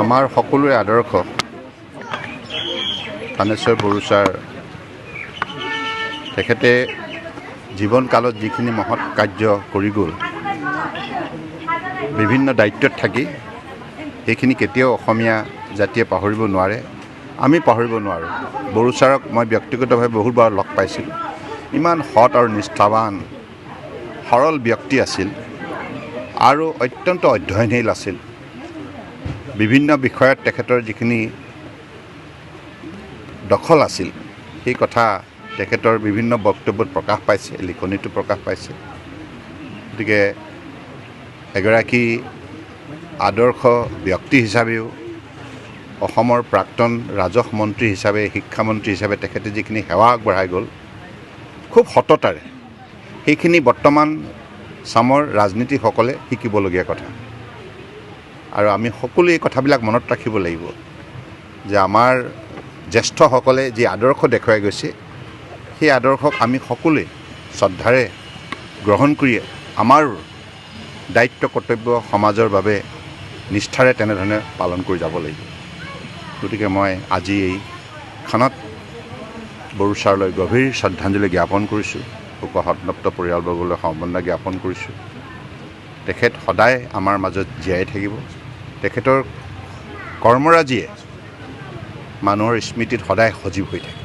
আমাৰ সকলোৰে আদৰ্শ থানেশ্বৰ বড়ো ছাৰ তেখেতে জীৱনকালত যিখিনি মহৎ কাৰ্য কৰি গ'ল, বিভিন্ন দায়িত্বত থাকি সেইখিনি কেতিয়াও অসমীয়া জাতিয়ে পাহৰিব নোৱাৰে, আমি পাহৰিব নোৱাৰোঁ। বড়ো ছাৰক মই ব্যক্তিগতভাৱে বহুতবাৰ লগ পাইছিলোঁ। ইমান সৎ আৰু নিষ্ঠাৱান সৰল ব্যক্তি আছিল আৰু অত্যন্ত অধ্যয়নশীল আছিল। বিভিন্ন বিষয়ত তেখেতৰ যিখিনি দখল আছিল সেই কথা তেখেতৰ বিভিন্ন বক্তব্যত প্ৰকাশ পাইছে, লিখনিতো প্ৰকাশ পাইছে। গতিকে এগৰাকী আদৰ্শ ব্যক্তি হিচাপেও অসমৰ প্ৰাক্তন ৰাজহ মন্ত্ৰী হিচাপে, শিক্ষামন্ত্ৰী হিচাপে তেখেতে যিখিনি সেৱা আগবঢ়াই গ'ল খুব সততাৰে, সেইখিনি বৰ্তমান চামৰ ৰাজনীতিসকলে শিকিবলগীয়া কথা। আৰু আমি সকলোৱে এই কথাবিলাক মনত ৰাখিব লাগিব যে আমাৰ জ্যেষ্ঠসকলে যি আদৰ্শ দেখুৱাই গৈছে সেই আদৰ্শক আমি সকলোৱে শ্ৰদ্ধাৰে গ্ৰহণ কৰি আমাৰ দায়িত্ব কৰ্তব্য সমাজৰ বাবে নিষ্ঠাৰে তেনেধৰণে পালন কৰি যাব লাগিব। গতিকে মই আজি এই ক্ষণত বড়ো ছাৰলৈ গভীৰ শ্ৰদ্ধাঞ্জলি জ্ঞাপন কৰিছোঁ, শোকসন্তপ্ত পৰিয়ালবৰ্গলৈ সমবেদনা জ্ঞাপন কৰিছোঁ। তেখেত সদায় আমাৰ মাজত জীয়াই থাকিব। তেখেতৰ কৰ্মৰাজিয়ে মানুহৰ স্মৃতিত সদায় সজীৱ হৈ থাকে।